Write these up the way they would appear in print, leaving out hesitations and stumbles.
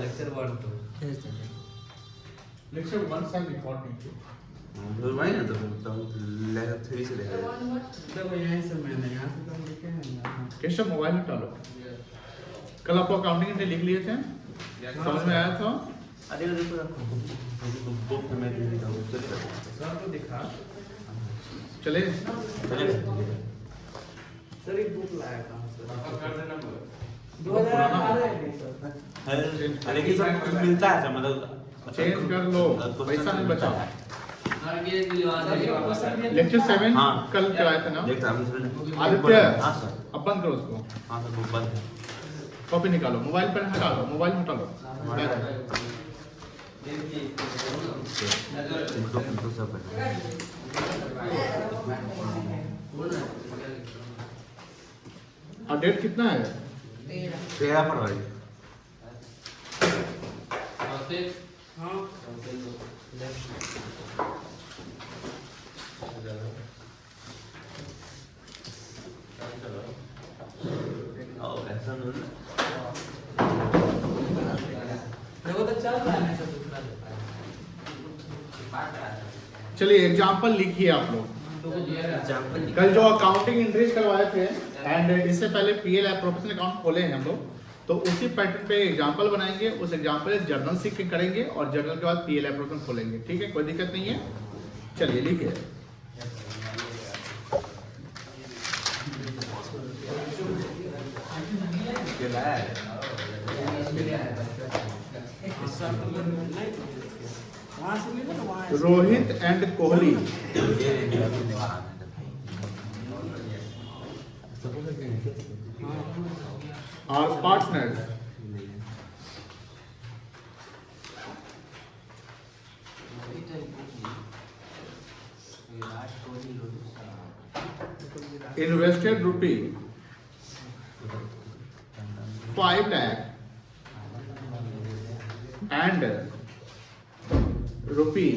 Lecture 1 तो lecture 1 साल recording की तो वही ना तो लेक्चर 3 से लेकर देखो यहीं से मैंने यहाँ से तो लिखे हैं यहाँ केशव मोबाइल में डालो। कल आपको अकाउंटिंग में लिख लिए थे, समझ में आया था? अरे देखो बुक में मैं लिखा हूँ चलिए सर को दिखा चले चलिए सर एक बुक लाया कहाँ से कर देना 2018 में सर लेकिन सब कुछ मिलता है मतलब चेंज कर लो, पैसा नहीं बचा। और ये दिलवा लेक्चर 7 हाँ। कल कराए थे ना देखता हूँ आदित्य? हाँ सर अब बंद करो उसको, हाँ सर बुक बंद है कॉपी निकालो, मोबाइल पेन हटा लो, मोबाइल हटा लो। तो सब और डेट कितना है? 13 फरवरी हाँ ऐसा नहीं देखो तो चल रहा है सब दूसरा चलिए एग्जाम्पल लिखिए आप लोग। कल जो अकाउंटिंग एंट्रीज करवाए थे एंड इससे पहले पीएल प्रोफेशनल अकाउंट खोले हैं हम लोग, तो उसी पैटर्न पे एग्जाम्पल बनाएंगे, उस एग्जाम्पल से जर्नल सीख के करेंगे और जर्नल के बाद पीएल प्रोफेशनल खोलेंगे। ठीक है, कोई दिक्कत नहीं है। चलिए लिखिए। वहाँ से मिला तो वहाँ Rohit and Kohli are partners invested rupee 5 lakh and rupee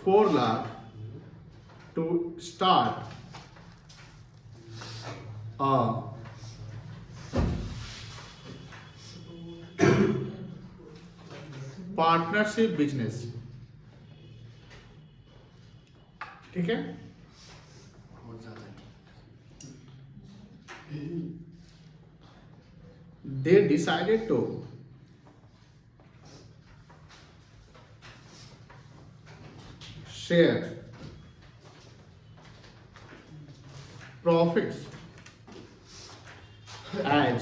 4 lakh to start a partnership business. ठीक है, they decided to share profits as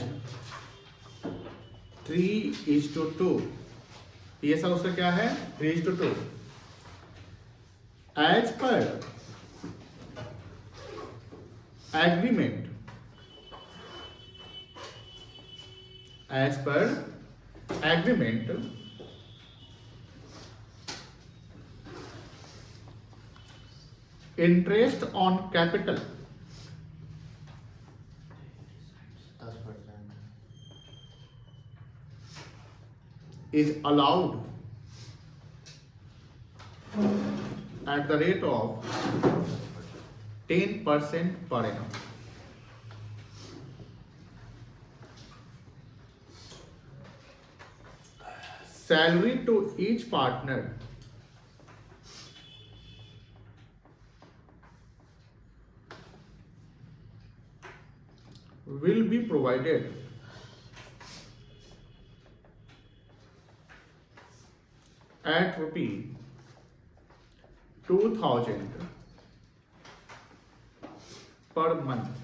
3:2। ये सब उसका क्या है? 3:2 as per agreement, as per agreement interest on capital 10% is allowed at the rate of 10% per annum। Salary to each partner will be provided at ₹2,000 per month,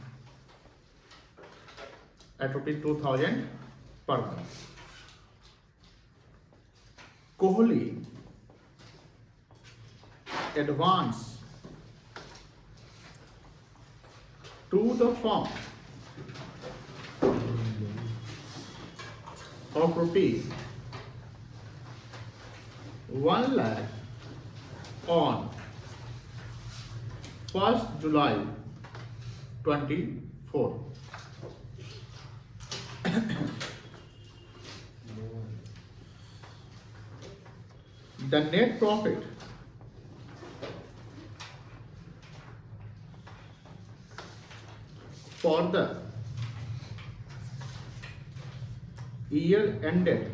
at ₹2,000 per month। Kohli advance to the firm of ₹1 lakh on 1st July 24। The net profit for the year ended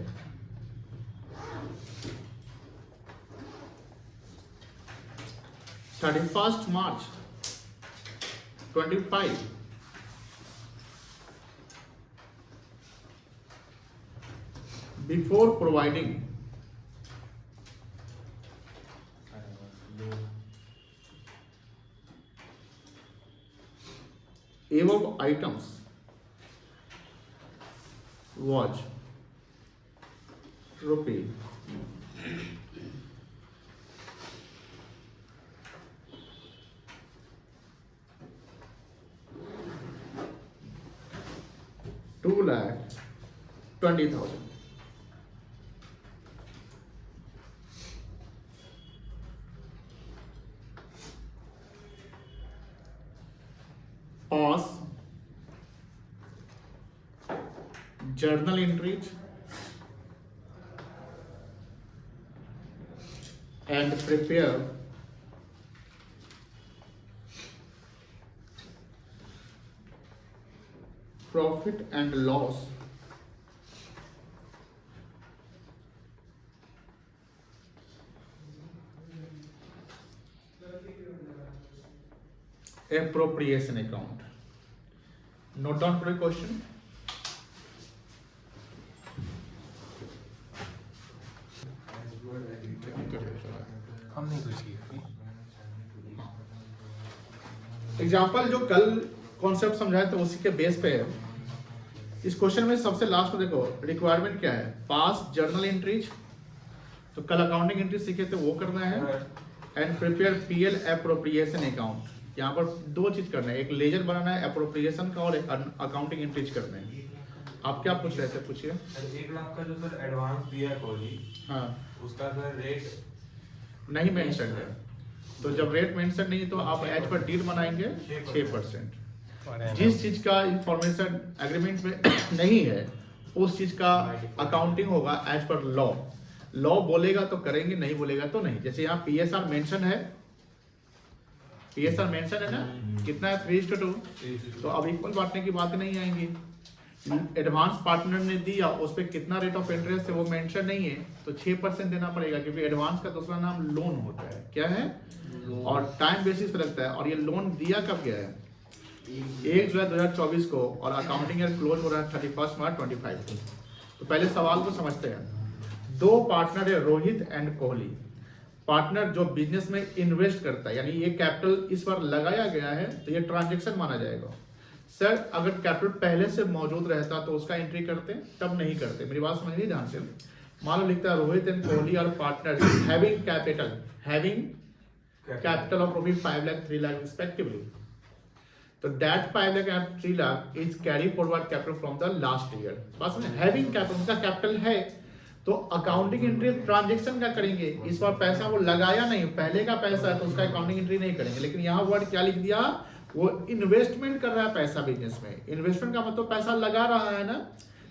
31st March 25 before providing above items was rupee 2,20,000. Pause. Journal entries and prepare profit and loss appropriation account. Note down for a question. हम नहीं कुछ किए। Example जो कल concept समझाए थे उसी के बेस पे है। इस क्वेश्चन में सबसे लास्ट में देखो रिक्वायरमेंट क्या है, पास जर्नल एंट्रीज, तो कल अकाउंटिंग एंट्री सीखे थे वो करना है, and prepare PL appropriation account. यहाँ पर दो चीज करना है, एक लेजर बनाना है एप्रोप्रिएशन का और एक अकाउंटिंग एंट्रीज करना है। आप क्या पूछ रहे थे, पूछिए। 1 लाख का जो सर एडवांस दिया है कोहली, हाँ, उसका सर रेट नहीं मेंशन है, तो जब रेट मेंशन नहीं तो आप एज पर डीड बनाएंगे 6%। जिस चीज का इंफॉर्मेशन एग्रीमेंट में नहीं है उस चीज का अकाउंटिंग होगा एज पर लॉ। लॉ बोलेगा तो करेंगे, नहीं बोलेगा तो नहीं। जैसे यहाँ पीएसआर मेंशन है, पीएसआर मेंशन है ना, कितना है 3:2, तो अब इक्वल बांटने की बात नहीं आएंगी। एडवांस पार्टनर ने दिया, उस पर कितना रेट ऑफ इंटरेस्ट है वो मेंशन नहीं है, तो 6% देना पड़ेगा, क्योंकि एडवांस का दूसरा नाम लोन होता है। क्या है? और टाइम बेसिस पे लगता है। और ये लोन दिया कब गया है? 1 जुलाई 2024 को, और अकाउंटिंग ईयर क्लोज हो रहा है 31 मार्च 25 को। तो पहले सवाल को समझते हैं। दो पार्टनर है, रोहित एंड कोहली। पार्टनर जो बिजनेस में इन्वेस्ट करता है, यानी ये कैपिटल इस बार लगाया गया है, तो ये ट्रांजेक्शन माना जाएगा। सर अगर कैपिटल पहले से मौजूद रहता तो उसका एंट्री करते, तब नहीं करते। मेरी बात समझिए ध्यान से। मान लो लिखता है Rohit and Kohli are partner having capital of rupees 5 lakh 3 lakh respectively, तो that 5 lakh and 3 lakh is carry forward capital from the last year. बात समझे, हैविंग कैपिटल, उनका कैपिटल है, तो अकाउंटिंग एंट्री ट्रांजेक्शन का करेंगे। इस बार पैसा वो लगाया नहीं, पहले का पैसा है, तो उसका अकाउंटिंग एंट्री नहीं करेंगे। लेकिन यहाँ वर्ड क्या लिख दिया, वो इन्वेस्टमेंट कर रहा है पैसा बिजनेस में। इन्वेस्टमेंट का मतलब पैसा लगा रहा है ना,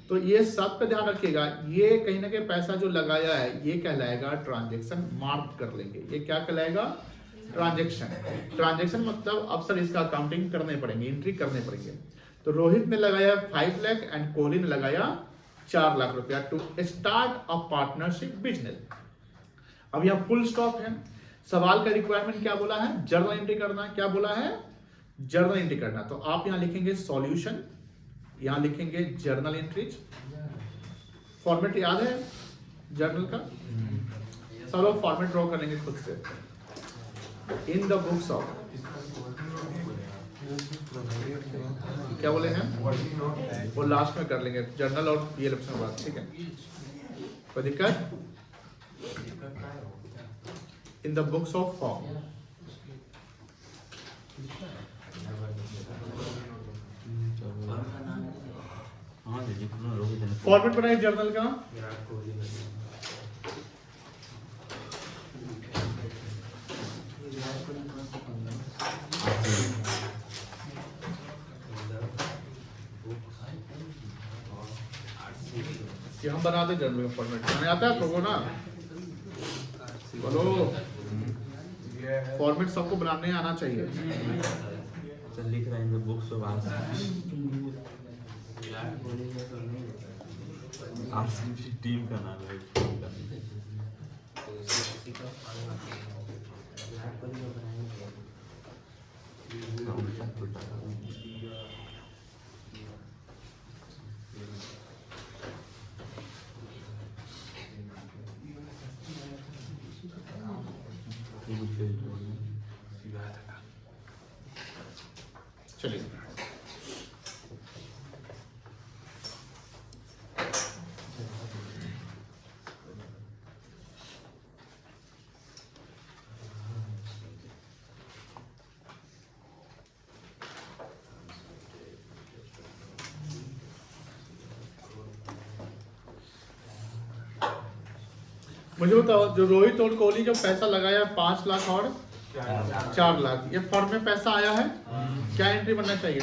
तो ये सब पे ध्यान रखिएगा। ये कहीं ना कहीं पैसा जो लगाया है ये कहलाएगा ट्रांजेक्शन, मार्क कर लेंगे। ये क्या कहलाएगा? ट्रांजेक्शन। ट्रांजेक्शन मतलब अब सर इसका अकाउंटिंग करने पड़ेंगे, एंट्री करने पड़ेंगे। तो रोहित ने लगाया 5 लाख एंड कोहली ने लगाया 4 लाख रुपया to start a partnership business. अब यहाँ फुल स्टॉप है। सवाल का रिक्वायरमेंट क्या बोला है? जर्नल एंट्री करना। क्या बोला है? जर्नल एंट्री करना। तो आप यहाँ लिखेंगे सॉल्यूशन, यहाँ लिखेंगे जर्नल एंट्रीज। फॉर्मेट याद है जर्नल का? सब लोग फॉर्मेट ड्रॉ करेंगे खुद से। इन द बुक्स ऑफ, क्या बोले हैं वो लास्ट में कर लेंगे, जर्नल और पीएल ऑप्शन बाद, ठीक है? कोई दिक्कत? In the books of form, format बनाइए जर्नल का। कि हम बनाते जर्नल का फॉर्मेट बनाने आता है आपको ना? बोलो, फॉर्मेट सबको बनाने आना चाहिए। लिख रहे हैं बुक्स आरसीबी टीम का नाम है। चलिए मुझे बताओ, जो रोहित और कोहली जो पैसा लगाया 5 लाख और 4 लाख, ये फर्म में पैसा आया है, क्या एंट्री बनना चाहिए?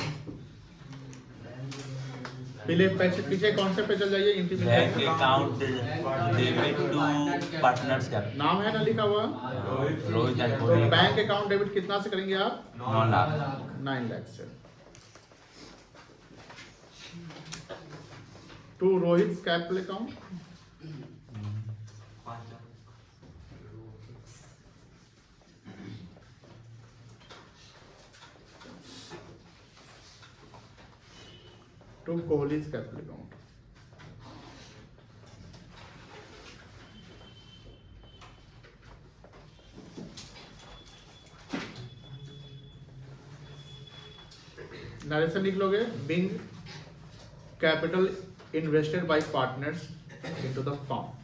पहले पैसे पीछे कौन से पे चल जाइए, entry bank account debit to partners का नाम है ना लिखा हुआ, रोहित एंड तो कोहली बैंक अकाउंट डेबिट कितना से करेंगे आप? 9 लाख 9 लाख से। To Rohit capital account, to Kohli's capital account. Narration लिख लोगे, being capital invested by partners into the firm.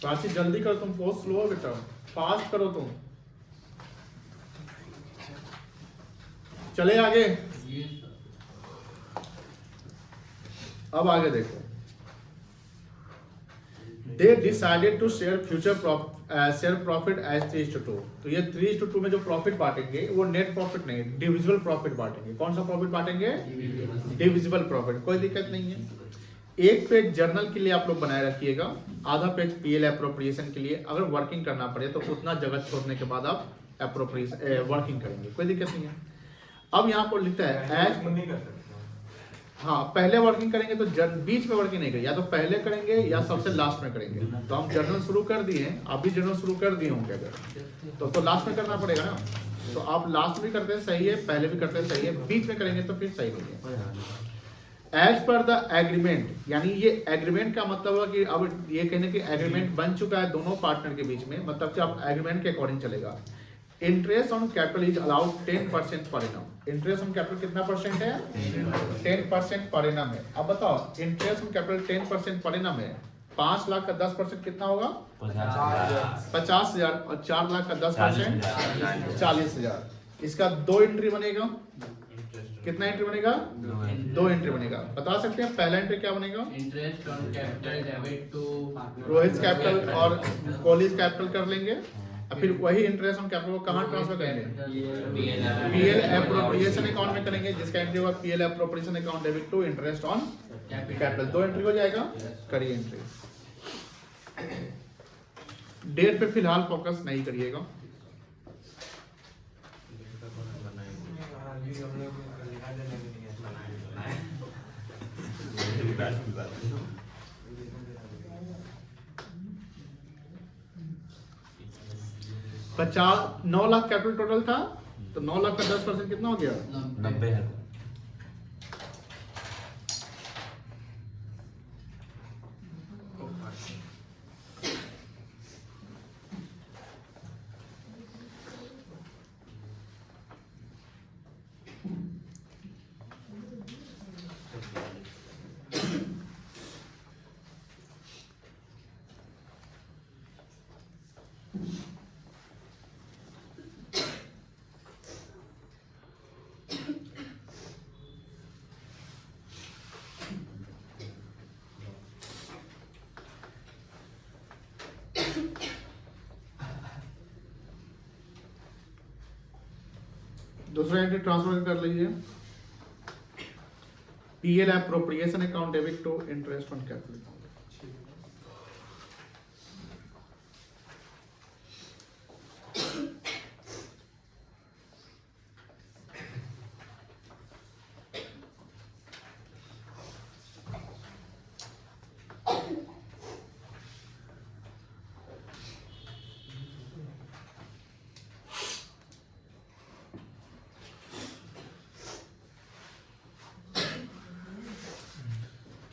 Prachi जल्दी करो, तुम बहुत स्लो हो बेटा, फास्ट करो तुम। चले आगे, अब आगे देखो। They decided to share future share profit as 3:2। तो ये 3:2 में जो प्रॉफिट बांटेंगे वो नेट प्रॉफिट नहीं, डिविजिबल प्रॉफिट बांटेंगे। कौन सा प्रॉफिट बांटेंगे? Divisible profit. कोई दिक्कत नहीं है। एक पेज जर्नल के लिए आप लोग बनाए रखिएगा, आधा पेज पीएल एप्रोप्रिएशन के लिए। अगर वर्किंग करना पड़े तो उतना जगह छोड़ने के बाद आप एप्रोप्रिएशन वर्किंग करेंगे, कोई दिक्कत नहीं है। अब यहाँ पर लिखता है एज, हाँ पहले वर्किंग करेंगे तो बीच में वर्किंग नहीं करेंगे, या तो पहले करेंगे या सबसे लास्ट में करेंगे। तो हम जर्नल शुरू कर दिए, आप भी जर्नल शुरू कर दिए होंगे अगर तो लास्ट में करना पड़ेगा ना। तो आप लास्ट भी करते हैं सही है, पहले भी करते हैं सही है, बीच में करेंगे तो फिर सही नहीं है। एज पर द एग्रीमेंट, यानी ये एग्रीमेंट का मतलब है कि अब ये कहने की एग्रीमेंट बन चुका है दोनों पार्टनर के बीच में, मतलब कि अब एग्रीमेंट के अकॉर्डिंग चलेगा। Interest on capital is allowed 10% per annum. Interest on capital कितना परसेंट है? 10% पर एनम है। अब बताओ, interest on capital 10% per annum है, 5 लाख का 10% कितना होगा? 50,000, और 4 लाख का 10% 40,000। इसका 2 एंट्री बनेगा। कितना एंट्री बनेगा? 2 एंट्री बनेगा। बता सकते हैं पहला एंट्री क्या बनेगा? Interest on capital debit to Rohit capital और कोहलीज कैपिटल कर लेंगे, और फिर वही इंटरेस्ट ऑन कैपिटल को कहाँ ट्रांसफर करेंगे? पीएल एप्रोप्रिएशन अकाउंट में करेंगे, जिसका एंट्री होगा PL appropriation account debit to interest on capital. 2 entry हो जाएगा, करिए एंट्री। डेट पे फिलहाल फोकस नहीं करिएगा। पचास 9 लाख कैपिटल टोटल था, तो 9 लाख का 10% कितना हो गया? 90 है। दूसरा एंट्री ट्रांसफर कर लीजिए, PL appropriation account debit to interest on capital.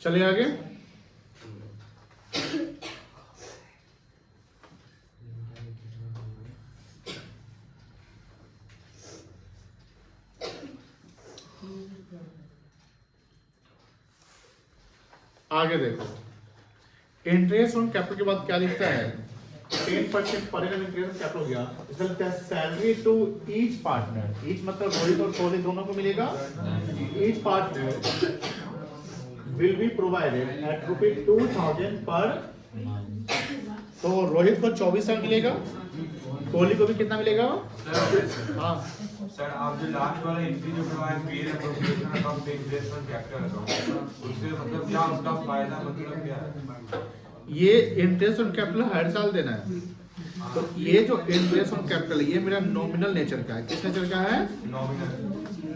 चलिए आगे। आगे देखो, इंटरेस्ट ऑन कैपिटल के बाद क्या लिखता है? 10% per annum interest on capital हो गया। इसका लिखता है salary to each partner. Each मतलब रोहित और कोहली दोनों को मिलेगा। Each partner will be provided at ₹2000 पर। तो रोहित को 24,000 मिलेगा, कोहली को भी कितना मिलेगा? हाँ सर, आप जो लास्ट वाला एंट्री जो करवाए पीएल एप्रोप्रिएशन अकाउंट पे इंटरेस्ट ऑन कैपिटल अकाउंट, उससे मतलब क्या उसका फायदा मतलब क्या है? ये इंटरेस्ट ऑन कैपिटल हर साल देना है। तो ये जो इंटरेस्ट ऑन कैपिटल ये मेरा नॉमिनल नेचर का है। किस नेचर का है?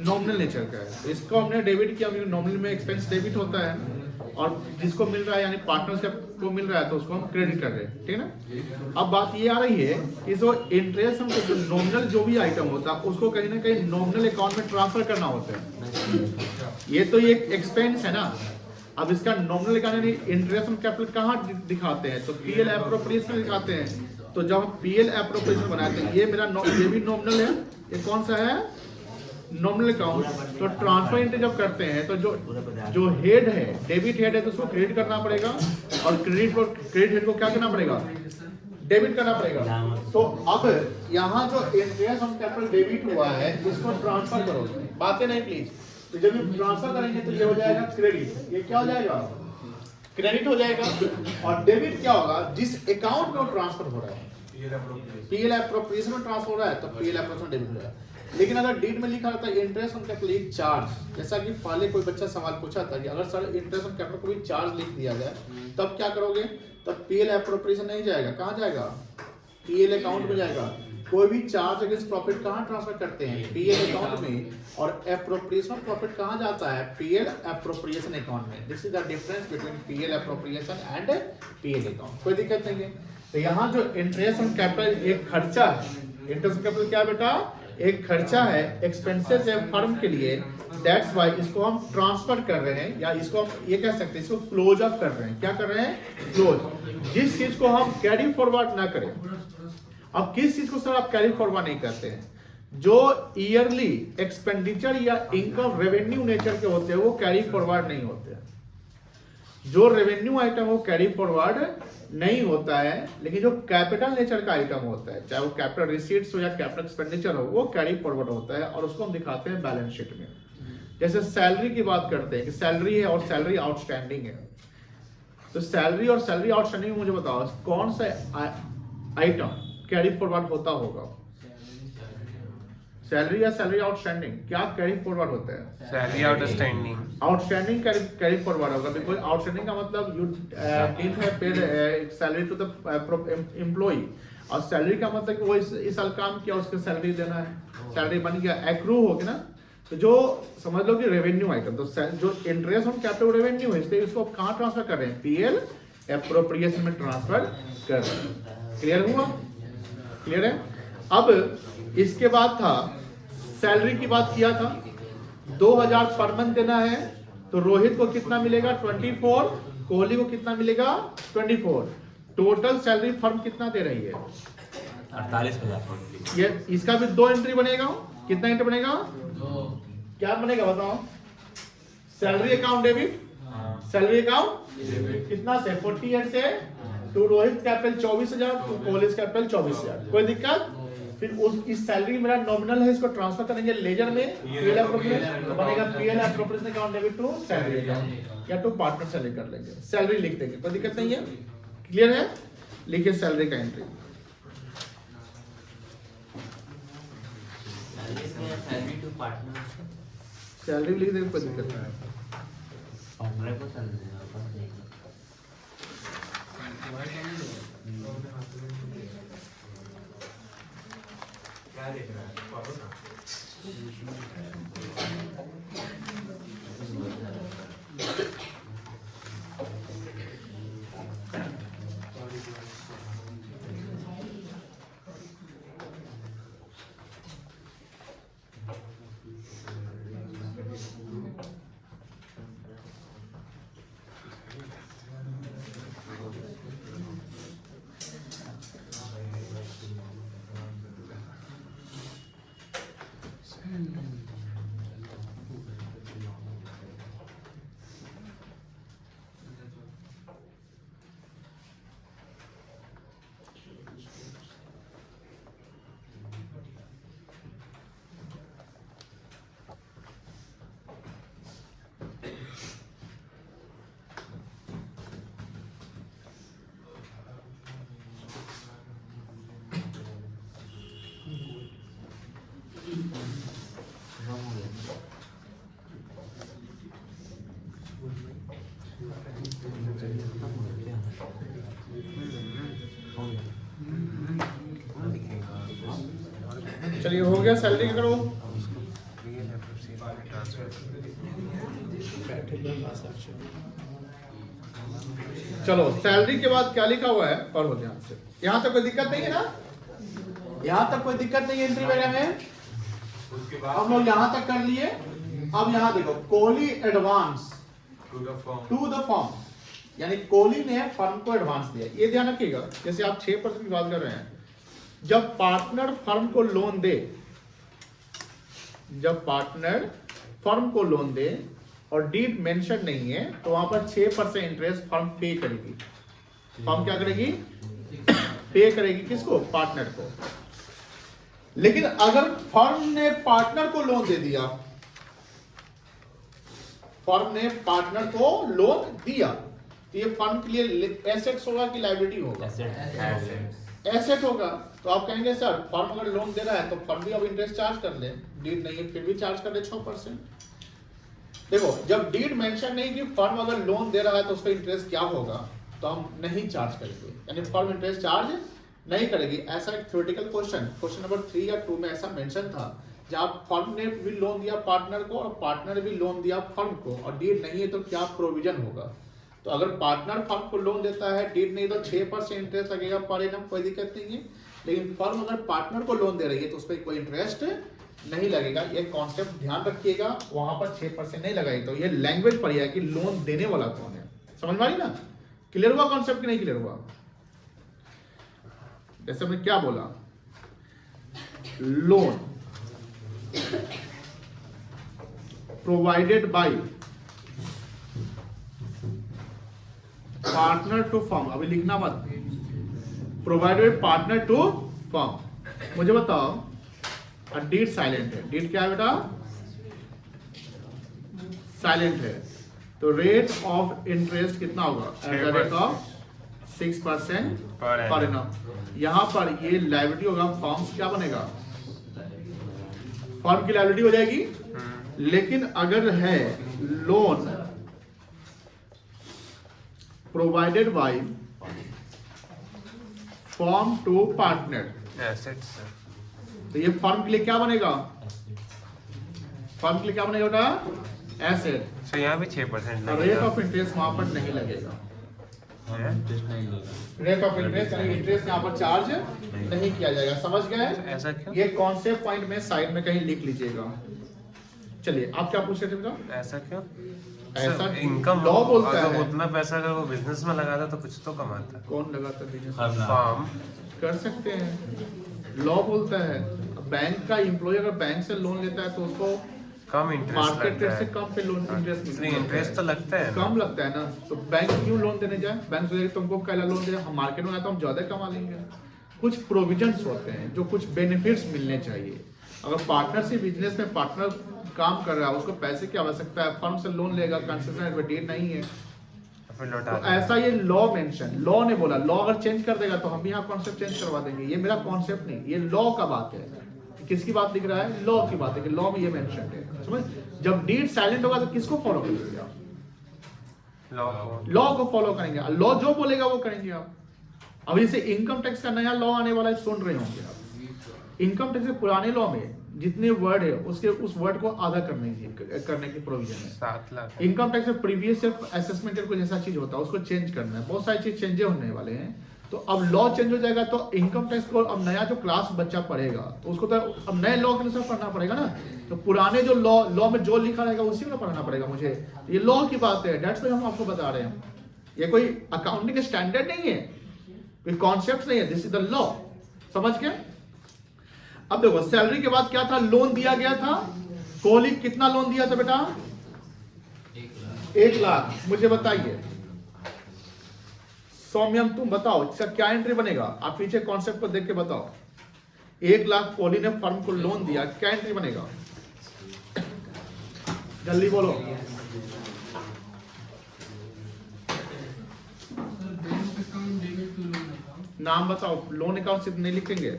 नॉमिनल नेचर का है। इसको हमने डेबिट किया, नॉमिनल में एक्सपेंस डेबिट होता है और जिसको मिल रहा है यानी पार्टनर्स को मिल रहा है तो उसको हम क्रेडिट कर रहे हैं, ठीक है ना। अब बात ये आ रही है कि जो इंटरेस्ट हमको जो नॉमिनल जो भी आइटम होता है उसको कहीं ना कहीं नॉमिनल अकाउंट में ट्रांसफर करना होता है। ये तो ये एक्सपेंस है ना। अब इसका nominal account interest on capital कहाँ दिखाते हैं? तो पीएल एप्रोप्रिएशन दिखाते हैं। तो जब हम पीएल एप्रोप्रिएशन बनाते हैं, ये मेरा ये भी नॉमिनल है। ये कौन सा है? Nominal account. तो ट्रांसफर एंट्री जब करते हैं तो जो हेड है, डेबिट हेड है, तो उसको क्रेडिट करना पड़ेगा और क्रेडिट हेड को क्या करना पड़ेगा? डेबिट करना पड़ेगा। तो अब यहाँ जो इंटरेस्ट ऑन कैपिटल डेबिट हुआ है इसको ट्रांसफर करोगे। बातें नहीं प्लीज। तो जब हम ट्रांसफर करेंगे तो ये हो जाएगा क्रेडिट। ये क्या हो जाएगा? क्रेडिट हो जाएगा। और डेबिट क्या होगा? जिस अकाउंट में वो ट्रांसफर हो रहा है, पीएल एप्रोप्रिएशन में ट्रांसफर हो रहा है तो पीएल एप्रोप्रिएशन डेबिट हो रहा है। लेकिन अगर डीड में लिखा रहता है इंटरेस्ट ऑन कैपिटल एक चार्ज, जैसा कि पहले कोई बच्चा सवाल पूछा था कि अगर सर इंटरेस्ट ऑन कैपिटल को भी चार्ज लिख दिया जाए तब क्या करोगे? तब पीएल एप्रोप्रिएशन नहीं जाएगा। कहाँ जाएगा? पीएल अकाउंट में जाएगा। कोई भी चार्ज अगेंस्ट प्रॉफिट कहाँ ट्रांसफर करते हैं? पीएल अकाउंट में। और एप्रोप्रिएशन ऑफ प्रॉफिट कहाँ जाता है? पीएल एप्रोप्रिएशन अकाउंट में। This is the difference between PL appropriation and PL account. कोई दिक्कत नहीं है। तो यहाँ जो इंटरेस्ट ऑन कैपिटल एक खर्चा है। इंटरेस्ट ऑन कैपिटल क्या बेटा? एक खर्चा है, एक्सपेंसेस है फर्म के लिए। दैट्स वाई इसको हम ट्रांसफर कर रहे हैं, या इसको हम ये कह सकते हैं इसको क्लोज अप कर रहे हैं। क्या कर रहे हैं? क्लोज। जिस चीज को हम कैरी फॉरवर्ड ना करें। अब किस चीज को सर आप कैरी फॉरवर्ड नहीं करते हैं? जो ईयरली एक्सपेंडिचर या इनकम रेवेन्यू नेचर के होते हैं वो कैरी फॉरवर्ड नहीं होते हैं। जो रेवेन्यू आइटम वो कैरी फॉरवर्ड नहीं होता है, लेकिन जो कैपिटल नेचर का आइटम होता है, चाहे वो कैपिटल रिसीट्स हो या कैपिटल एक्सपेंडिचर हो, वो कैरी फॉरवर्ड होता है और उसको हम दिखाते हैं बैलेंस शीट में। जैसे सैलरी की बात करते हैं कि सैलरी है और सैलरी आउटस्टैंडिंग है। तो सैलरी और सैलरी आउटस्टैंडिंग मुझे बताओ कौन सा आइटम कैरी फॉरवर्ड होता होगा? सैलरी या सैलरी आउटस्टैंडिंग? क्या कैरी फॉरवर्ड होता है? Salary outstanding. Outstanding carry forward होगा, बिकॉज आउटस्टैंडिंग का मतलब you didn't have paid salary to the employee, और सैलरी का मतलब कि वो इस साल काम किया उसके सैलरी देना है, सैलरी बन गया, एक्रू हो गया ना। तो जो समझ लो कि रेवेन्यू आइटम, तो जो इंटरेस्ट ऑन कैपिटल रेवेन्यू है, इसलिए इसको कहाँ ट्रांसफर कर रहे हैं? पीएल एप्रोप्रिएशन में ट्रांसफर कर रहे हैं। क्लियर हुआ? क्लियर है? अब इसके बाद था सैलरी की बात किया था, 2000 पर मंथ देना है। तो रोहित को कितना मिलेगा? 24। कोहली को कितना मिलेगा? 24। टोटल सैलरी फर्म कितना दे रही है? 48,000। ये इसका भी 2 एंट्री बनेगा। कितना एंट्री बनेगा? 2। क्या बनेगा बताओ? Salary account debit, salary account कितना से? 48 से। To Rohit capital 24,000, to Kohli capital 24,000। कोई दिक्कत? फिर उस इस सैलरी मेरा नॉमिनल है, इसको ट्रांसफर करेंगे लेजर में, पीएल एप्रोप्रिएशन, तो बनेगा PL appropriation account debit to salary account, या टू पार्टनर सैलरी कर लेंगे, सैलरी लिख देंगे, कोई दिक्कत नहीं है। क्लियर है? लिखिए सैलरी का entry. Salary to partner, salary लिख देंगे, कोई दिक्कत नहीं है। पार्टनर को सैलरी क्या देख रहा है? वापस आ। चलिए हो गया, सैलरी का करो। चलो सैलरी के बाद क्या लिखा हुआ है पढ़ो ध्यान से। यहाँ तक कोई दिक्कत नहीं है ना? यहाँ तक कोई दिक्कत नहीं है एंट्री वगैरह में? उसके बाद हम लोग यहाँ तक कर लिए। अब यहाँ देखो, Kohli advance to the firm, यानी कोहली ने फर्म को एडवांस दिया। ये ध्यान रखिएगा, जैसे आप 6% की बात कर रहे हैं, जब पार्टनर फर्म को लोन दे, जब पार्टनर फर्म को लोन दे और डीड मेंशन नहीं है, तो वहां पर 6% इंटरेस्ट फर्म पे करेगी। फर्म क्या करेगी? पे करेगी किसको? पार्टनर को। लेकिन अगर फर्म ने पार्टनर को लोन दे दिया, फर्म ने पार्टनर को लोन दिया, तो ये फर्म के लिए एसेट्स होगा कि लायबिलिटी होगा? एसेट होगा। तो आप कहेंगे सर फर्म अगर लोन दे रहा है तो फर्म भी अब इंटरेस्ट चार्ज कर ले, डीड नहीं है फिर भी चार्ज कर ले 6%। देखो, जब डीड मेंशन नहीं कि फर्म अगर लोन दे रहा है तो उसका इंटरेस्ट क्या होगा, तो हम नहीं चार्ज करेंगे, यानी फर्म इंटरेस्ट चार्ज नहीं करेगी। ऐसा एक थ्योरेटिकल क्वेश्चन नंबर 3 या 2 में ऐसा मेंशन था, जहां फर्म ने भी लोन दिया पार्टनर को और पार्टनर ने भी लोन दिया फर्म को, और डीड नहीं है तो क्या प्रोविजन होगा। तो अगर पार्टनर फर्म को लोन देता है, डीड नहीं, तो 6% इंटरेस्ट लगेगा पर एनम, कोई दिक्कत नहीं है। लेकिन फर्म अगर पार्टनर को लोन दे रही है तो उस पर कोई इंटरेस्ट नहीं लगेगा। ये कॉन्सेप्ट ध्यान रखिएगा, वहां पर 6% नहीं लगाई। तो ये लैंग्वेज पढ़िए कि लोन देने वाला कौन है, समझ में आई ना? क्लियर हुआ कॉन्सेप्ट कि नहीं क्लियर हुआ? जैसे हमने क्या बोला, loan provided by partner to firm, अभी लिखना मत, प्रोवाइडेड पार्टनर टू फर्म। मुझे बताओ, डीड साइलेंट है, डीड क्या है बेटा? साइलेंट है, तो रेट ऑफ इंटरेस्ट कितना होगा? At the rate of 6% per annum. यहां पर ये लायबिलिटी होगा, फर्म क्या बनेगा? फर्म की लायबिलिटी हो जाएगी। लेकिन अगर है loan provided by firm to partner, assets, तो ये फर्म के लिए क्या बनेगा? फर्म के लिए क्या बनेगा बेटा? एसेट। तो यहाँ भी 6% रेट ऑफ इंटरेस्ट वहां पर नहीं लगेगा। रेट ऑफ इंटरेस्ट यानी इंटरेस्ट यहाँ पर चार्ज नहीं किया जाएगा। समझ गए? ऐसा क्यों? ये कॉन्सेप्ट पॉइंट में साइड में कहीं लिख लीजिएगा। चलिए, आप क्या पूछ रहे थे बेटा? ऐसा क्यों? ऐसा इनकम लॉ बोलता है। उतना पैसा अगर वो बिजनेस में लगाता तो कुछ तो कमाता। कौन लगाता बिजनेस? फर्म कर सकते हैं, लॉ बोलता है। बैंक का एम्प्लॉय अगर बैंक से लोन लेता है तो उसको कम इंटरेस्ट मार्केट लगता रेट से है। कम पे लोन इंटरेस्ट मिलता है। इंटरेस्ट तो लगता है ना। कम लगता है ना, तो बैंक क्यों लोन देने जाए? बैंक सोचेगा तुमको पहला लोन दे, हम मार्केट में आए तो हम ज्यादा कमा लेंगे। कुछ प्रोविजंस होते हैं जो कुछ बेनिफिट्स मिलने चाहिए। अगर पार्टनरशिप बिजनेस में पार्टनर काम कर रहा है, उसको पैसे की आवश्यकता है, फर्म से लोन लेगा, कंसेशन रेट डेट नहीं है, तो ऐसा ये लॉ मेंशन, लॉ ने बोला। लॉ अगर चेंज कर देगा तो हम यहाँ कॉन्सेप्ट चेंज करवा देंगे। ये मेरा कॉन्सेप्ट नहीं, ये लॉ का बात है। किसकी बात लिख रहा है? लॉ की बात है कि लॉ में ये मेंशन है। समझ? जब डीड साइलेंट होगा तो किसको फॉलो करेंगे आप? लॉ को फॉलो करेंगे। लॉ जो बोलेगा वो करेंगे आप। अभी से इनकम टैक्स का नया लॉ आने वाला है, सुन रहे होंगे आप। इनकम टैक्स के पुराने लॉ में जितने वर्ड है उसके उस वर्ड को आधा करने की प्रोविजन है। 7 लाख। इनकम टैक्स में प्रीवियस असेसमेंट कोई ऐसा चीज होता है, उसको चेंज करना है। बहुत सारी चीज चेंज होने वाले हैं। तो अब लॉ चेंज हो जाएगा तो इनकम टैक्स को अब नया जो क्लास बच्चा पढ़ेगा तो उसको तो अब नए लॉ के अनुसार पढ़ना पड़ेगा ना। तो पुराने जो लॉ में जो लिखा रहेगा उसी में पढ़ना पड़ेगा मुझे। ये लॉ की बात है, डेट्स हम आपको बता रहे हैं। ये कोई अकाउंटिंग स्टैंडर्ड नहीं है, कोई कॉन्सेप्ट नहीं है, दिस इज द लॉ। समझ गए? अब देखो, सैलरी के बाद क्या था? लोन दिया गया था। कोहली कितना लोन दिया था बेटा? 1 लाख। मुझे बताइए सौम्यम, तुम बताओ इसका क्या एंट्री बनेगा? आप पीछे कॉन्सेप्ट को देख के बताओ। 1 लाख कोहली ने फर्म को लोन दिया, क्या एंट्री बनेगा? जल्दी बोलो। नाम बताओ। लोन अकाउंट सिर्फ नहीं लिखेंगे।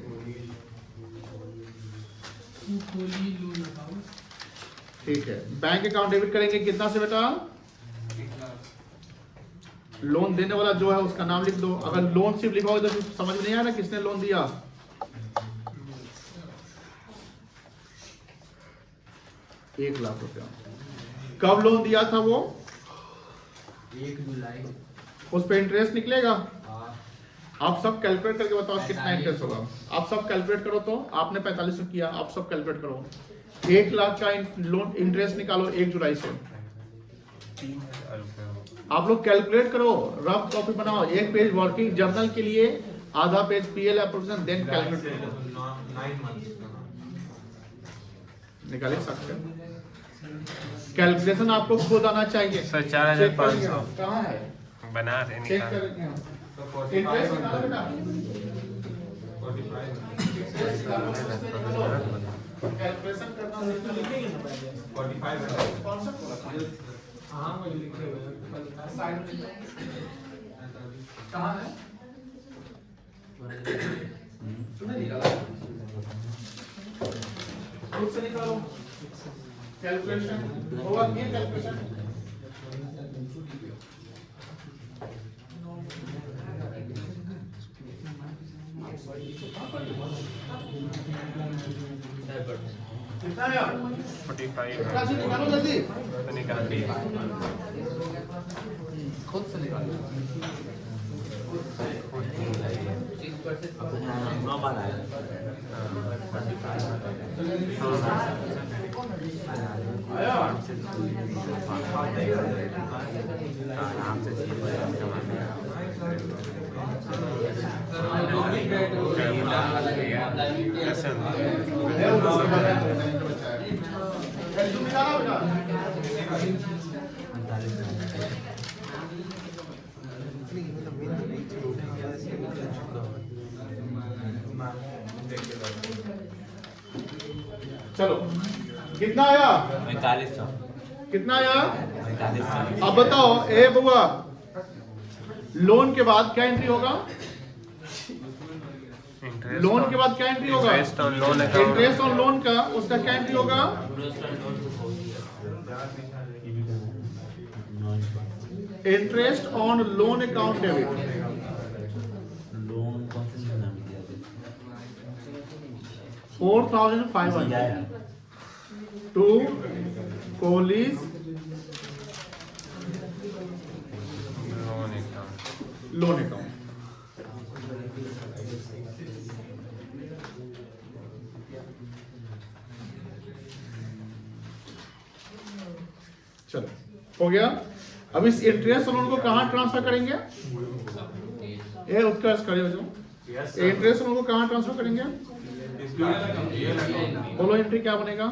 ठीक है, बैंक अकाउंट डेबिट करेंगे कितना से बेटा? लोन देने वाला जो है उसका नाम लिख दो। अगर लोन सिर्फ लिखोगे तो समझ में नहीं आ रहा किसने लोन दिया। 1 लाख रुपया। कब लोन दिया था वो? 1 जुलाई। उस पे इंटरेस्ट निकलेगा? हाँ। आप सब कैलकुलेट करके बताओ कितना इंटरेस्ट होगा। आप सब कैलकुलेट करो। तो आपने 4500 किया, आप सब कैलकुलेट करो। 1 लाख का लोन इंटरेस्ट निकालो 1 जुलाई से। 3000 रुपये हो। आप लोग कैलकुलेट करो, रफ कॉपी बनाओ, 1 पेज वर्किंग जर्नल के लिए, आधा page PL appropriation, then calculate करो। 9 months का। निकाल सकते हैं। कैलकुलेशन आपको खुद आना चाहिए। सर 4500 कहाँ है? बना रहे चेक निकाल। करेंगे हम। तो इंटरेस्ट 45 निकालो बेटा। 45 कैलकुलेशन करना सीखो, लिखेंगे ना पहले। 45 कौन सा बोला था? हाँ वही लिखे हुए हैं। साइड में लिखो। कहाँ है? तूने निकाला? खुद से निकालो। कैलकुलेशन होगा ये कैलकुलेशन। कितना है यार? 45 कितना से निकालो जल्दी। तो निकाल दिए। खुद से निकालो। 9 बार आया। आया? आराम से कैसे होता है? तुम निकालो बेटा। चलो कितना आया? 4500। कितना आया? 4500। अब बताओ ए बुआ, लोन के बाद क्या एंट्री होगा? लोन के बाद क्या एंट्री होगा? Interest on loan account. Interest on loan का उसका क्या एंट्री होगा? Interest on loan account debit. Loan कौन से महीना में दिया था? 4500 to Kohli's loan account. Loan account. चलो हो गया। अब इस इंटरेस्ट लोन को कहाँ ट्रांसफर करेंगे? ये उत्कर्ष खड़े हो जाओ। इंटरेस्ट लोन को कहाँ ट्रांसफर करेंगे? बोलो एंट्री क्या बनेगा?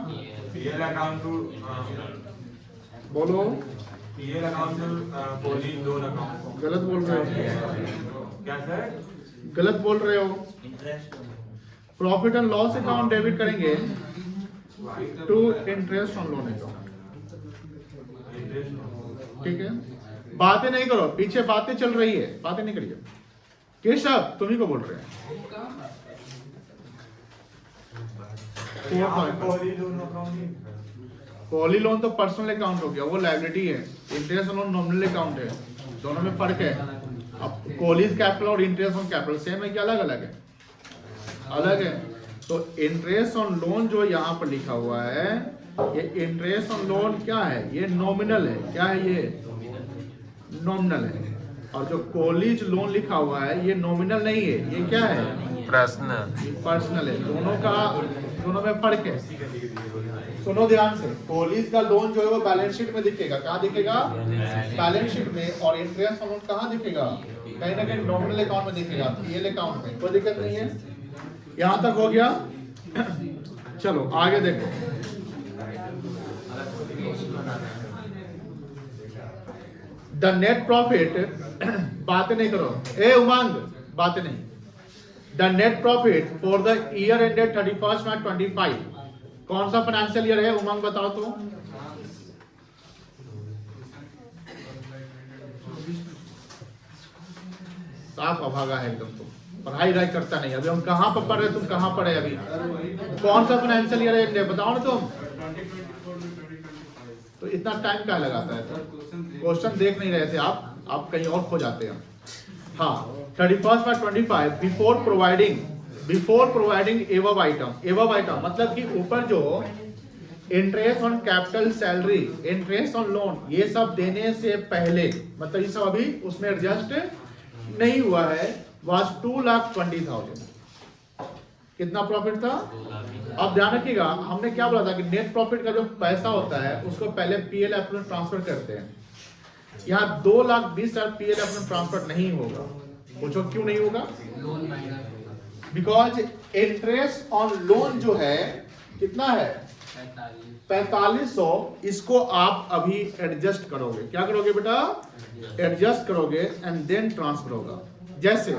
PL account to बोलो। PL account to Kohli loan account. गलत बोल रहे हो, क्या सर? गलत बोल रहे हो। Profit and loss account debit करेंगे to interest on loan account. ठीक है, बातें नहीं करो, पीछे बातें चल रही है, बातें नहीं करिए। केशव तुम्ही को बोल रहे हैं। Kohli loan account Kohli loan तो पर्सनल अकाउंट हो गया, वो लायबिलिटी है। इंटरेस्ट लोन नॉमिनल अकाउंट है, दोनों में फर्क है। अब कोहलीज कैपिटल और इंटरेस्ट ऑन कैपिटल सेम है कि अलग अलग है? अलग है। तो इंटरेस्ट ऑन लोन जो यहाँ पर लिखा हुआ है, ये इंटरेस्ट ऑन लोन क्या है? ये नॉमिनल है। क्या है ये? नॉमिनल है। और जो कोहलीज लोन लिखा हुआ है ये नॉमिनल नहीं है, ये क्या है? पर्सनल। पर्सनल है। दोनों में फर्क है। सुनो ध्यान से, कोहलीज का लोन जो है वो बैलेंस शीट में दिखेगा। कहाँ दिखेगा? बैलेंस शीट में। और इंटरेस्ट ऑन लोन कहाँ दिखेगा? कहीं ना कहीं नॉमिनल अकाउंट में दिखेगा, पीएल अकाउंट में। कोई दिक्कत नहीं है। यहाँ तक हो गया। चलो आगे देखो। द नेट प्रॉफिट बातें नहीं करो, ए उमंग बातें नहीं। The net profit for the year ended 31 मार्च 25 कौन सा फाइनेंशियल ईयर है? उमंग बताओ तो। साफ अभागा है एकदम। तुम पढ़ाई राय करता नहीं। अभी हम कहाँ पर पढ़ रहे, तुम कहाँ पढ़े अभी? कौन सा फाइनेंशियल ईयर है बताओ ना तुम। तो इतना टाइम क्या लगाता है? क्वेश्चन देख नहीं रहे थे आप कहीं और खो जाते हैं। हाँ, 31 मार्च 25 बिफोर प्रोवाइडिंग एवब आइटम। एवब आइटम मतलब कि ऊपर जो interest on capital salary, interest on loan, ये सब देने से पहले, मतलब ये सब अभी उसमें एडजस्ट नहीं हुआ है, वाज 2,20,000। कितना प्रॉफिट था? अब ध्यान रखिएगा, हमने क्या बोला था कि नेट प्रॉफिट का जो पैसा होता है उसको पहले पीएल ऐप में ट्रांसफर करते हैं। यहाँ 2,20,000 पीएल ऐप में ट्रांसफर नहीं होगा। पूछो क्यों नहीं होगा? Loan minus because interest on loan जो है कितना है? 4500। इसको आप अभी एडजस्ट करोगे। क्या करोगे बेटा? एडजस्ट करोगे एंड देन ट्रांसफर होगा। जैसे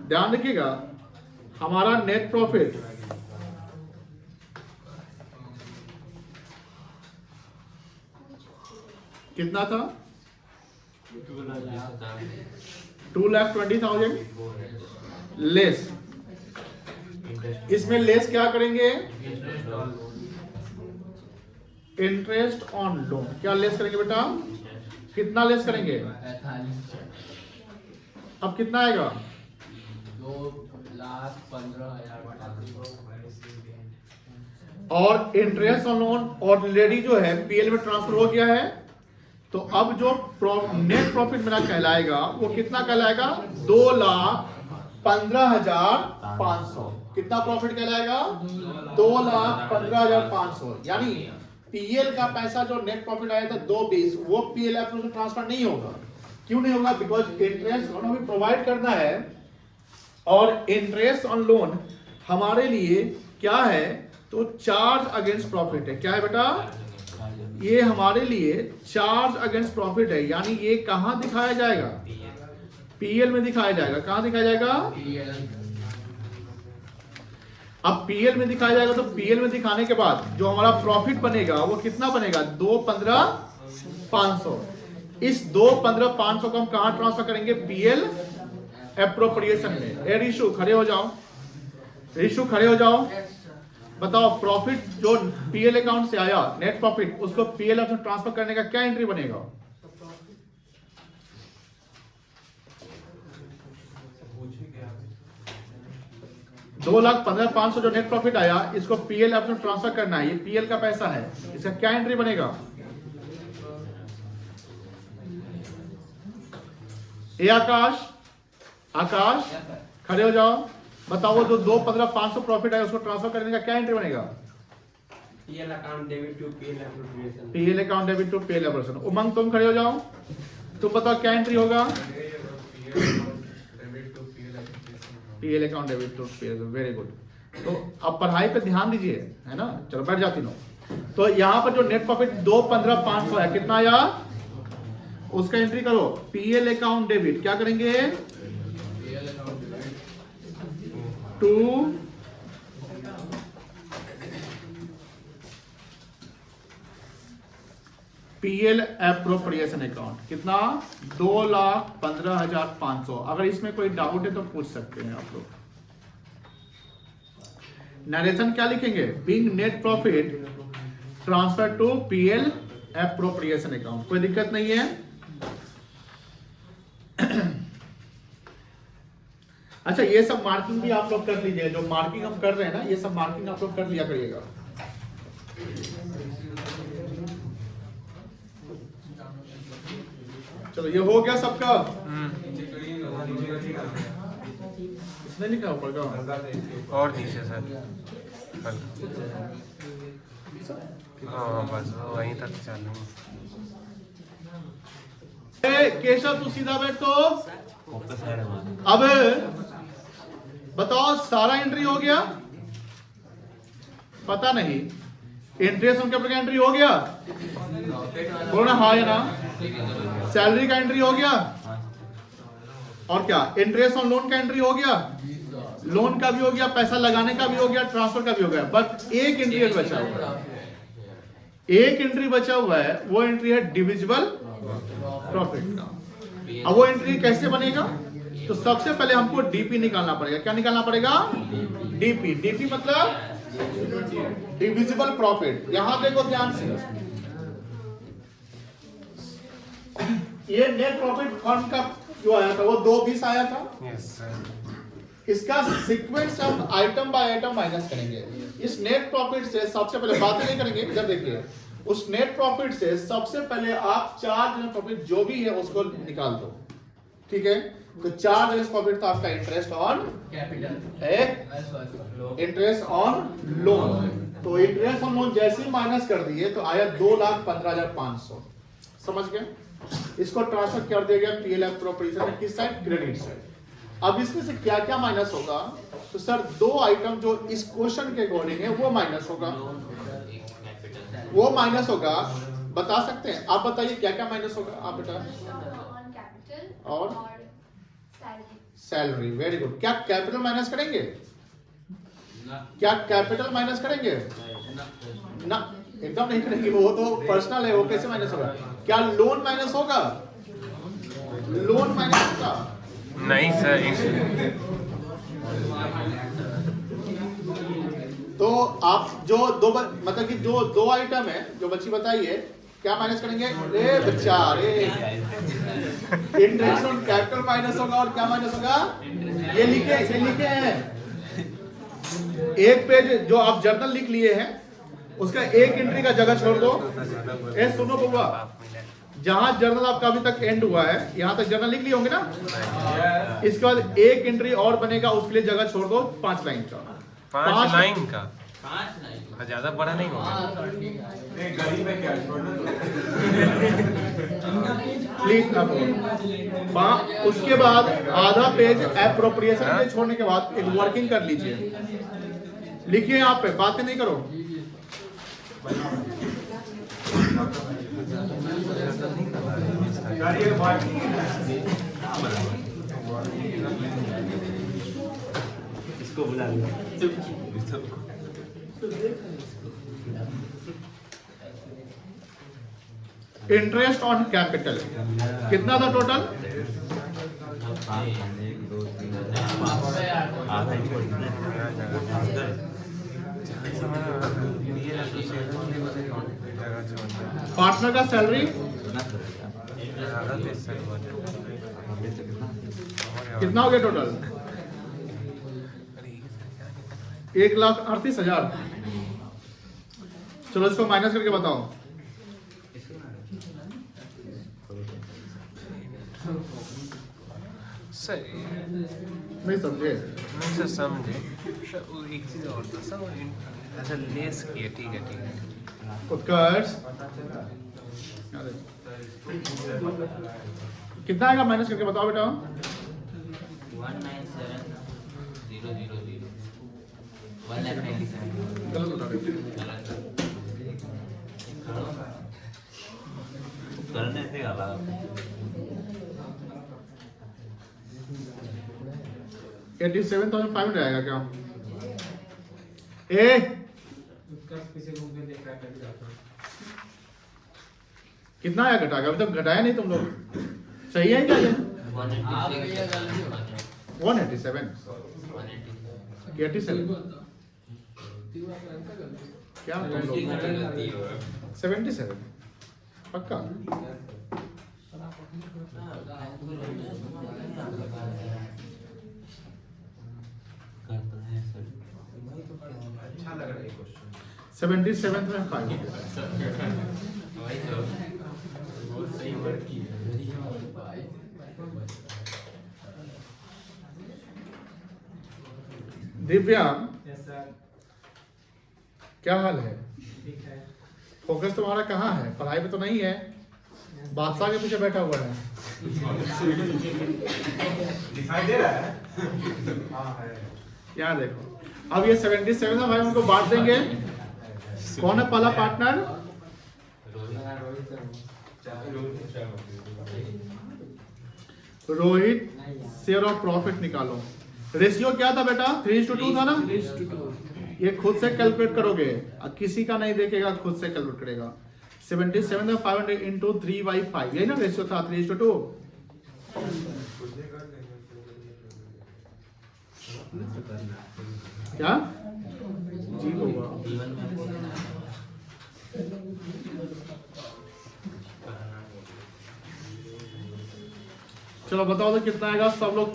ध्यान रखिएगा, हमारा नेट प्रॉफिट कितना था? 2,20,000 लेस। इसमें लेस क्या करेंगे? Interest on loan. क्या लेस करेंगे बेटा? कितना लेस करेंगे? 45 अब कितना आएगा? 2,15,000 और इंटरेस्ट ऑन लोन ऑलरेडी जो है पीएल में ट्रांसफर हो गया है, तो अब जो नेट प्रॉफिट मेरा कहलाएगा वो कितना कहलाएगा? 2,15,500। कितना प्रॉफिट कहलाएगा? 2,15,500। यानी पीएल का पैसा जो नेट प्रॉफिट आया था 2,20, वो पीएल ऐप में ट्रांसफर नहीं होगा। क्यों नहीं होगा? बिकॉज इंटरेस्ट ऑन हमें प्रोवाइड करना है, और इंटरेस्ट ऑन लोन हमारे लिए क्या है? तो चार्ज अगेंस्ट प्रॉफिट है। क्या है बेटा? ये हमारे लिए चार्ज अगेंस्ट प्रॉफिट है। यानी ये कहां दिखाया जाएगा? पीएल में दिखाया जाएगा। कहां दिखाया जाएगा? अब पीएल में दिखाया जाएगा, तो पीएल में दिखाने के बाद जो हमारा प्रॉफिट बनेगा वो कितना बनेगा? 2,15,500। इस 2,15,500 को हम कहां ट्रांसफर करेंगे? पीएल एप्रोप्रिएशन में। ए रिशु खड़े हो जाओ, रिशु खड़े हो जाओ। बताओ, प्रॉफिट जो पीएल अकाउंट से आया नेट प्रॉफिट, उसको पीएल में ट्रांसफर करने का क्या एंट्री बनेगा? पूछे क्या? 2,15,500 जो नेट प्रॉफिट आया, इसको पीएल में ट्रांसफर करना है। ये पीएल का पैसा है, इसका क्या एंट्री बनेगा? ए आकाश, आकाश खड़े हो जाओ। बताओ, जो 2,15,500 प्रॉफिट है उसको ट्रांसफर करने का क्या एंट्री बनेगा? PL account debit to PL appropriation. PL account debit to PL appropriation. Umang तुम खड़े हो जाओ, तुम बताओ क्या एंट्री होगा? PL account debit to PL. Very good. तो अब पढ़ाई पे ध्यान दीजिए, है ना? चलो बैठ जाती नो। तो यहाँ पर जो नेट प्रॉफिट 2,15,500 है, कितना आया? उसका एंट्री करो। पीएल अकाउंट डेबिट क्या करेंगे? To PL appropriation account. कितना? 2,15,500। अगर इसमें कोई डाउट है तो पूछ सकते हैं आप लोग। नरेशन क्या लिखेंगे? Being net profit transfer to PL appropriation account. कोई दिक्कत नहीं है। अच्छा, ये सब मार्किंग भी आप लोग कर लीजिए। जो मार्किंग हम कर रहे हैं ना, ये सब मार्किंग आप लोग कर लिया करिएगा। चलो, ये हो गया सबका? इसने लिखा ऊपर का और नीचे सर। हाँ बस वहीं तक चल रही। केशव तू सीधा बैठ। तो फोकस है हमारा। अब बताओ, सारा एंट्री हो गया? पता नहीं। इंटरेस्ट ऑन कैपिटल का एंट्री हो गया? बोलो ना हाँ या ना। सैलरी का एंट्री हो गया? और क्या? इंटरेस्ट ऑन लोन का एंट्री हो गया? लोन का भी हो गया, पैसा लगाने का भी हो गया, ट्रांसफर का भी हो गया। बट एक एंट्री बचा हुआ है। एक एंट्री बचा हुआ है, वो एंट्री है डिविजिबल प्रॉफिट का। अब वो एंट्री कैसे बनेगा? तो सबसे पहले हमको डीपी निकालना पड़ेगा। क्या निकालना पड़ेगा? डीपी। डीपी मतलब डिविजिबल प्रॉफिट। यहां देखो ध्यान से, ये नेट प्रॉफिट फंड का जो आया था वो 2,20 आया था। Yes sir. इसका सीक्वेंस हम आइटम बाय आइटम माइनस करेंगे। इस नेट प्रॉफिट से सबसे पहले बातें नहीं करेंगे, इधर देखिए, उस नेट प्रॉफिट से सबसे पहले आप 4 जनरल प्रॉफिट जो भी है उसको निकाल दो, ठीक है। तो 4 जनरल प्रॉफिट था आपका interest on capital, interest on loan. तो इंटरेस्ट ऑन लोन जैसे ही माइनस कर दिए तो आया 2,15,500, समझ गए। इसको ट्रांसफर कर दिया गया पीएल एप्रोप्रिएशन में, किस साइड, क्रेडिट साइड। अब इसमें से क्या क्या माइनस होगा, तो सर 2 आइटम जो इस क्वेश्चन के अकॉर्डिंग है वो माइनस होगा, वो माइनस होगा। बता सकते हैं, आप बताइए क्या क्या माइनस होगा, आप बता। ऑन कैपिटल और सैलरी। Salary, very good. क्या कैपिटल माइनस करेंगे, क्या कैपिटल माइनस करेंगे, ना एकदम नहीं करेंगे, वो तो पर्सनल है, वो कैसे माइनस होगा। क्या लोन माइनस होगा, लोन माइनस होगा, नहीं सर। तो आप जो दो मतलब कि जो 2 आइटम है जो बच्ची बताइए, क्या माइनस करेंगे। अरे बच्चा, अरे इंटरेस्ट ऑन कैपिटल माइनस होगा, और क्या माइनस होगा, ये लिखे हैं। एक पेज जो आप जर्नल लिख लिए हैं उसका एक एंट्री का जगह छोड़ दो। ए सुनो बउआ, जहां जर्नल आपका अभी तक एंड हुआ है, यहां तक जर्नल लिख लिए होंगे ना। इसके बाद एक एंट्री और बनेगा, उसके लिए जगह छोड़ दो 5 लाइन का। 5 लाइन का 5 नहीं, ज्यादा बड़ा नहीं होगा। नहीं गरीब है क्या, छोड़ना प्लीज अब उसके बाद आधा पेज एप्रोप्रिएशन के छोड़ने के बाद एक वर्किंग कर लीजिए, लिखिए यहाँ पे, बातें नहीं करो। इसको बुला लिया। इंटरेस्ट ऑन कैपिटल कितना था टोटल, आधा ही पार्टनर का सैलरी कितना हो गया टोटल, 1,38,000। चलो इसको माइनस करके बताओ। सर नहीं समझे, नहीं सर समझे सर, वो एक चीज़ और था सर, वो ऐसा लेस किया, ठीक है ठीक है। उत्कर्ष कितना आएगा, माइनस करके बताओ बेटा। 197,000 1,97,000 गलत बता रहे करने से आला 87,500 आएगा क्या। ए कितना आया घटा के, अभी तक घटाया नहीं तुम लोग, सही है क्या ये 187 87 क्या तुम लोग 77 पक्का। अच्छा लग रहा है क्वेश्चन। 77,500 दिव्या क्या हाल है, फोकस तुम्हारा कहाँ है, पढ़ाई पे तो नहीं है, बादशाह के पीछे बैठा हुआ है। दिखाई दे रहा है। हाँ है। यहाँ देखो, अब ये 77 है भाई, उनको बांट देंगे। कौन है पहला partner, Rohit. Share of profit निकालो। रेशियो क्या था बेटा, 3:2 था ना। ये खुद से कैलकुलेट करोगे, किसी का नहीं देखेगा, खुद से कैलकुलेट करेगा। 77,500 इंटू 3/5, यही ना रेशियो था, 3:2। क्या जी होगा, चलो बताओ तो कितना आएगा, सब लोग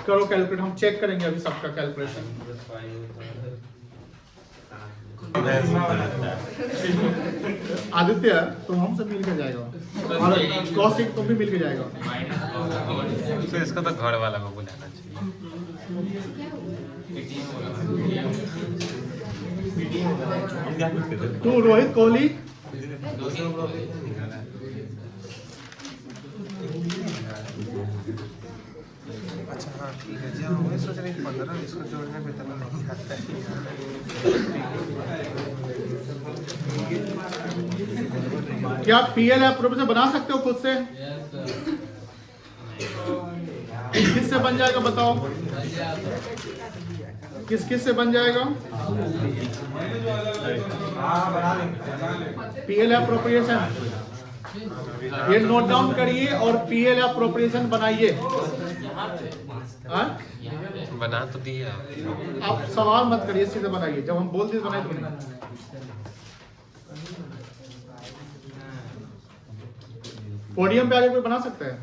करो कैलकुलेट, हम चेक करेंगे अभी सबका कैलकुलेशन। आदित्य तुम हमसे मिल के जाएगा और कौशिक तुम भी मिल के जाएगा। तो इसका तो घर वाला को बुलाना चाहिए। तू रोहित कोहली अच्छा हाँ ठीक है जी, हम वही सोच रहे 15 इसको जोड़ने में इतना नहीं आता है। क्या पीएल ऐप से बना सकते हो खुद से? किस से बन जाएगा बताओ, किस से बन जाएगा? पीएल एप्रोप्रिएशन, ये नोट डाउन करिए और पीएल एप्रोप्रिएशन बनाइए। हाँ? बना तो दिया है। आप सवाल मत करिए, सीधे बनाइए। जब हम बोल दिए बनाए तो नहीं। पोडियम पे आगे कोई बना सकता है?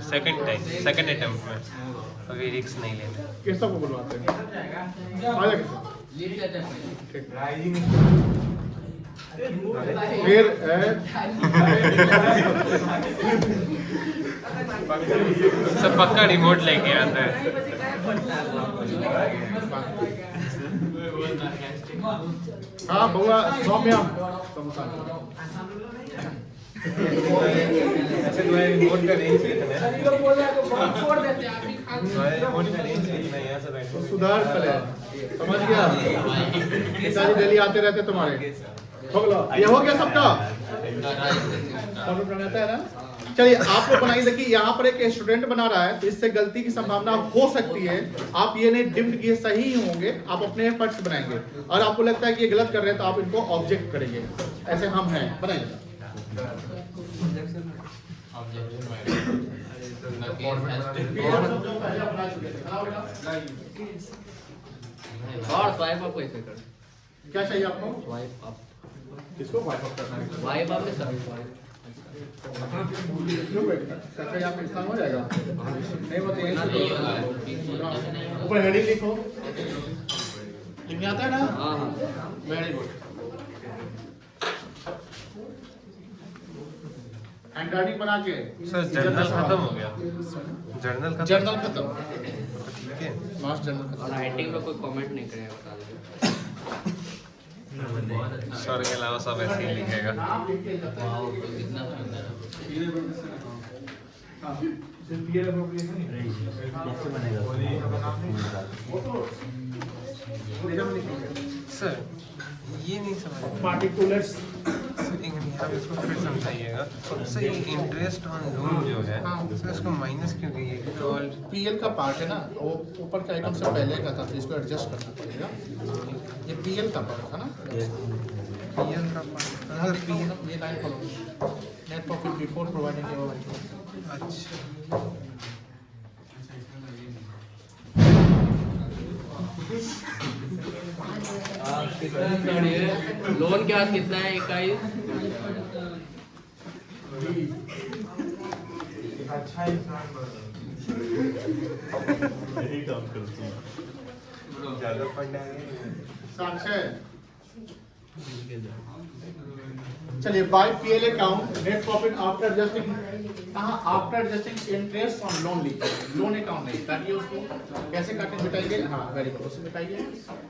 सेकंड अटेम्प्ट में अभी रिक्स नहीं लेना। किस को बुलवाते हैं? आ जाएगा ठीक। फिर सब पक्का रिमोट लेके आता है। हाँ बउआ सौम्या ऐसे रिमोट का रेंज सुधार करे, समझ गया? पिताजी दिल्ली आते रहते तुम्हारे। हो गया, ये हो गया सबका? रहता है ना? चलिए आप लोग बनाइए। देखिए यहाँ पर एक स्टूडेंट बना रहा है तो इससे गलती की संभावना हो सकती है। आप ये नहीं डिम्ड किए सही ही होंगे, आप अपने एफर्ट से बनाएंगे। और आपको लगता है कि ये गलत कर रहे हैं तो आप इनको ऑब्जेक्ट करेंगे। ऐसे हम हैं, बनाइए। और स्वाइप अप कैसे कर? क्या चाहिए आपको? स्वाइप अप, किसको वाइप अप करना है? Swipe up sir. यहाँ पे इस्तेमाल हो जाएगा? नहीं वो तो यहीं से ऊपर हेडिंग लिखो, लिखने आता है ना? हाँ हाँ वेरी गुड। हैंडराइटिंग बना के सर जर्नल खत्म हो गया। जर्नल खत्म। जर्नल खत्म, ठीक है। लास्ट जर्नल खत्म। और राइटिंग में कोई कमेंट नहीं करेगा, बता दीजिए। सर के अलावा सब ऐसे ही लिखेगा। कितना सुंदर है। कैसे बनेगा? सर ये नहीं समझ पार्टिकुलर्स आप इसको फिर समझाइएगा। सर ये इंटरेस्ट ऑन लोन जो है सर इसको माइनस क्यों कीजिए? तो पीएल का पार्ट है ना, वो ऊपर के आइटम से पहले का था तो इसको एडजस्ट करना पड़ेगा। ये पीएल का पार्ट था ना, पीएल का यहाँ देखो, ये line follow, net profit before providing your अच्छा लोन क्या कितना है? 21। अच्छा इंसान यही काम करती है। ज़्यादा फंड आएंगे। साक्षर चलिए, by PL account net profit after adjusting, कहाँ after adjusting interest on loan लिखिए, लोन अकाउंट नहीं। ताकि उसको कैसे काटेंगे मिटाइए? हाँ वेरी गुड, उससे मिटाइए।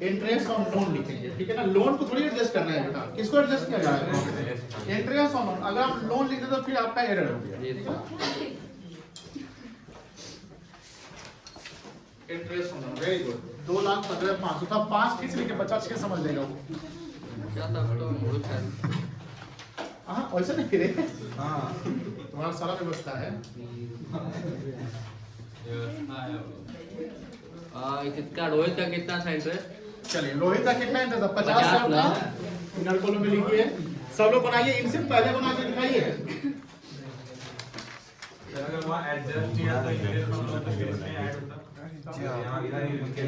इंटरेस्ट ऑन लोन लिखेंगे, ठीक है ना? लोन को थोड़ी एडजस्ट करना है बेटा, किसको एडजस्ट किया जाए? Interest on loan. अगर आप लोन लिख दे तो फिर आपका एरर हो गया। Interest on loan, very good. 2,15,500 था, 5 किस लिखे? 50 के समझ लेगा वो। क्या था तो मूर्ख है। हाँ वैसे नहीं रे, हाँ तुम्हारा सारा व्यवस्था है। कितना रोहित का कितना था इंटरेस्ट? चलिए रोहित का कितना इंटरेस्ट था? 50,000 था। इनर कॉलम में लिखिए, सब लोग बनाइए, इनसे पहले बना के दिखाइए। अगर वहाँ एडजस्ट किया तो इंटरेस्ट कम होता तो फिर इसमें ऐड होता। यहाँ इधर ही लिख के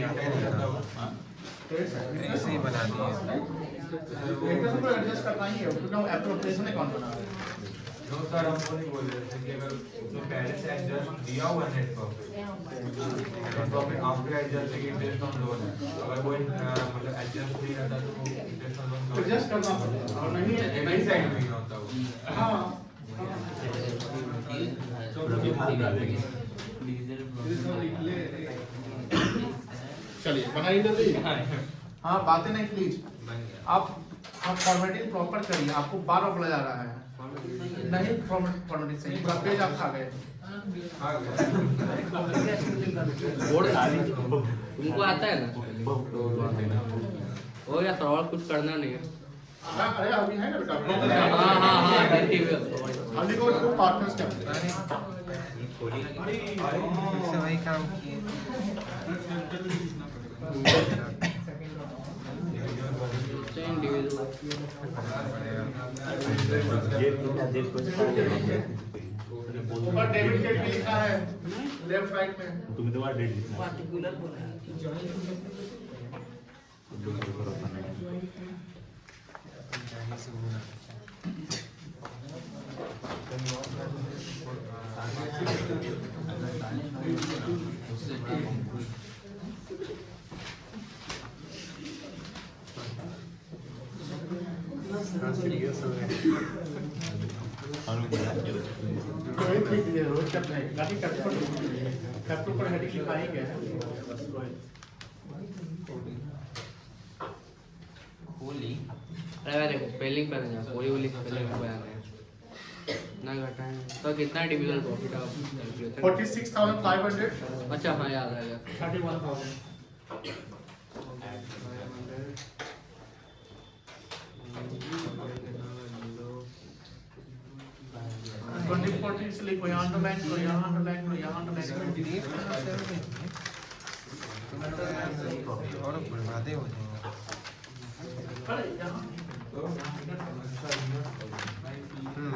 ऐसे ही बना दिए। इंटरेस्ट को एडजस्ट करना ही है क्योंकि हम एप्रोप्रिएशन अकाउंट बना रहे हैं। नो सर हमको नहीं बोल रहे थे कि अगर उसने पहले से एडजस्ट दिया हुआ net profit after adjust interest on loan है, अगर वो मतलब एडजस्ट नहीं रहता तो वो इंटरेस्ट ऑन लोन एडजस्ट करना पड़ेगा और नहीं नहीं साइड में ही होता वो। हाँ चलिए बनाइए जल्दी। हाँ बातें नहीं प्लीज। आप फॉर्मेटिंग प्रॉपर करिए, आपको बार बार बोला जा रहा है नहीं फॉर्मेटिंग सही, पूरा पेज आप खा गए। तुमको आता है ना हो या सवाल कुछ करना नहीं है। अरे अभी है ना बेटा हाँ देखिए अभी को पार्टनर्स क्या से वही काम किए ऊपर डेबिट क्रेडिट लिखा है लेफ्ट राइट में। तुम्ही तेव्हा डेट लिखणार सीरियस हो गए रोहित लिख दीजिए, रोहित का नहीं बाकी कैपिटल पर हेडिंग लिखा ही गया है बस रोहित। अरे देखो स्पेलिंग पर नहीं कोई वाली स्पेलिंग पे आना है ना घटाएं तो कितना डिविजन प्रॉफिट आप 46,500 अच्छा हाँ याद आ गया 31,000 2014 से लिखो यहाँ तो बैंक लो यहाँ तो बैंक लो यहाँ तो बैंक और बर्बादे हो जाएंगे।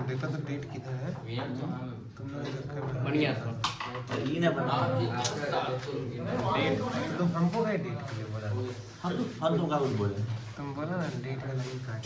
देखो तो डेट किधर है तुम लोग बढ़िया था ये ना बना डेट तो हमको क्या डेट के लिए बोला हम तो फालतू का कुछ बोले तुम बोला ना डेट वाला ही काट